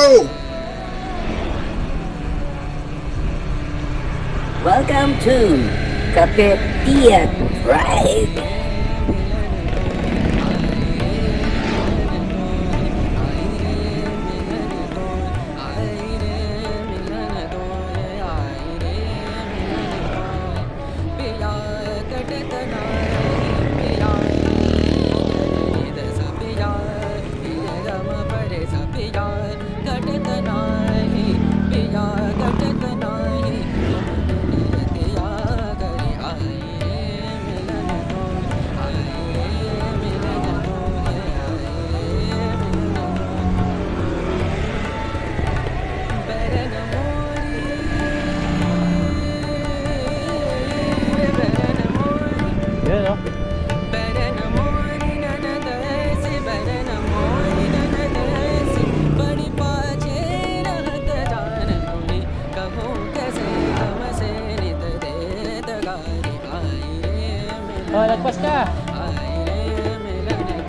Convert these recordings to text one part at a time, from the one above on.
go! Welcome to Capetia Drive. Oh, lagpas ka.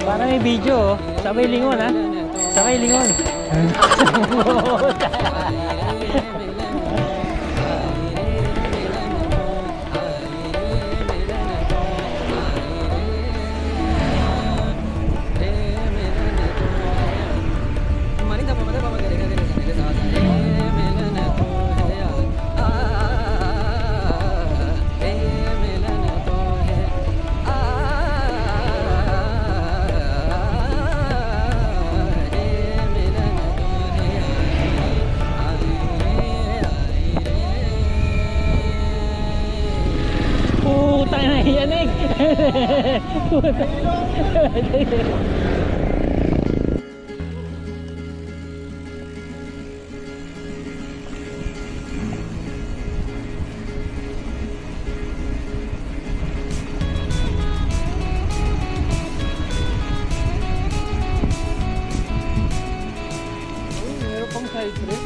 Para may video, sabay lingon ha. Sabay lingon. Yanig. Meron pang side trip.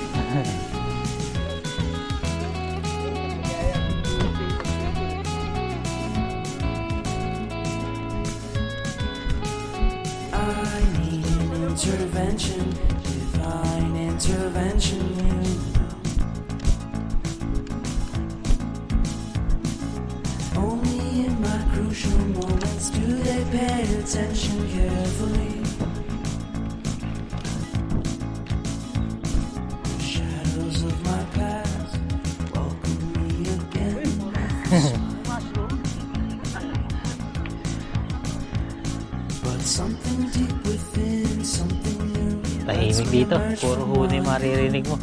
Intervention, divine intervention. Only in my crucial moments do they pay attention carefully. The shadows of my past welcome me again. But something deep within, something new. Tahimik dito, puro huni maririnig mo.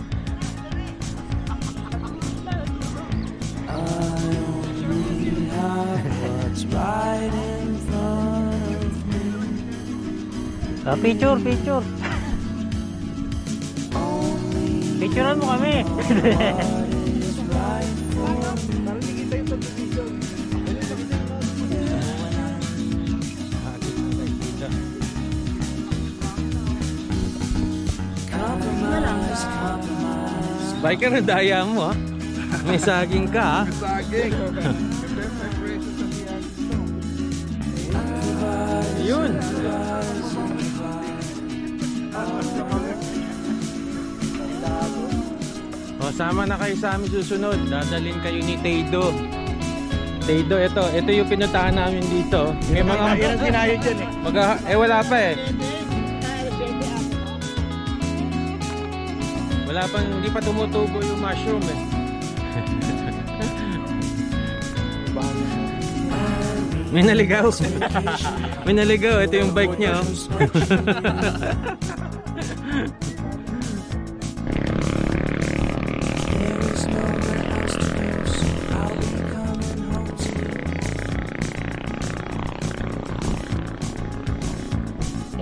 Picture, picture. Picturean mo kami. Biker na daya mo ha. May saging ka ha. Saging. Yun. O, sama na kayo sa amin susunod. Dadalhin kayo ni Taydo. Taydo, ito yung pinuntahan namin dito. May mga Yan ang sinayo dyan eh. wala pa eh. Wala pang, hindi pa tumutubo yung mushroom eh. May naligaw. May naligaw. Ito yung bike niya oh.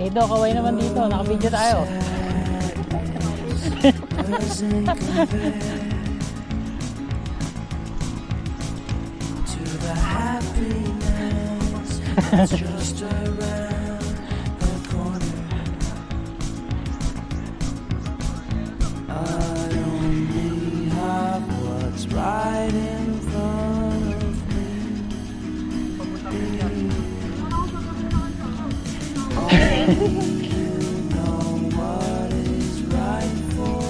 Edo, kaway naman dito. Naka-video tayo. Just around the corner. I only have what's right in front of me. Only you know what is right for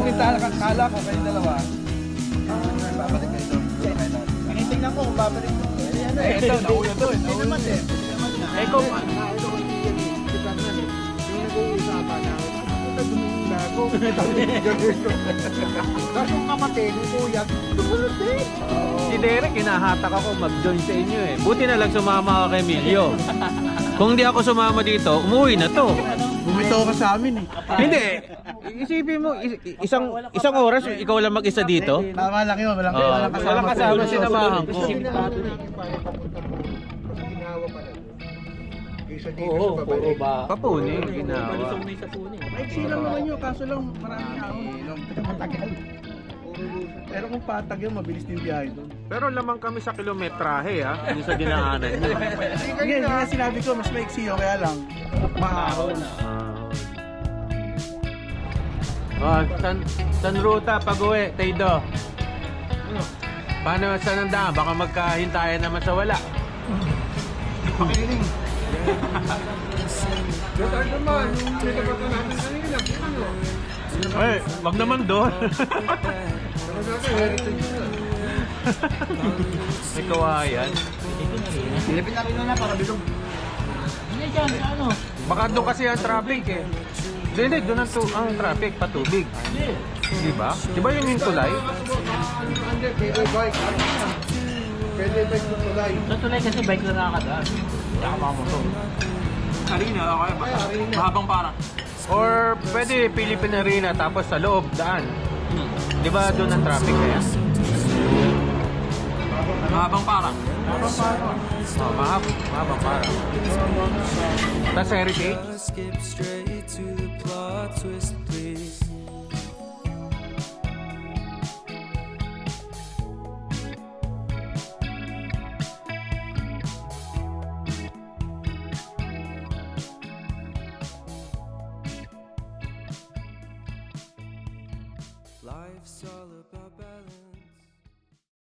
Kasi kala ko kayong dalawa. Babalik kayo doon. Tinitingnan ko kung babalik doon. Ito, nauna doon. Nauna naman eh. Eh kung Kaso yung kapatid, yung kuya, tumunod din. Si Derek, hinahatak ako mag-join sa inyo eh. Buti na lang sumama ka kay Emilio. Kung di ako sumama dito, umuwi na to. Bumitaw ka sa amin eh. Hindi. Isipin mo, isang oras, ikaw lang mag-isa dito? Tama lang yun, walang Walang kasama, sinamahan ko. oo, puro ba? Papuni, ginawa. Balisong na yung sapuni. Maiksi lang naman yun, kaso lang maraming ahon. Matagal. Pero kung patag yun, mabilis din biyahe doon. Pero lamang kami sa kilometrahe ha, hindi sa dinaanan niyo. Sige, nga sinabi ko, mas maiksi yun, kaya lang, maahon. San ruta pag-uwi, Taydo? Paano saan ang daan? Baka magkahintayan naman sa wala. Pakiling. Dito naman, yung pinagpata natin kanina, ano? Ay, wag naman doon. May kawayan. Pilipin na rin na para bilog. Hindi dyan, ano? Baka doon kasi ang traffic eh. Hindi, doon ang traffic, patubig. Di ba? Di ba yung tulay? Pwede bike. Pwede bike na tulay. Sa tulay kasi bike lang nakakadaan. Saka mga motor. Arena, okay ba? Mahabang para. Or pwede Philippine Arena tapos sa loob, daan. Di ba doon ang traffic kaya? Mahabang para. Oh, mahabang para. Tapos heritage? Skip straight to the plot twist, please. Life's all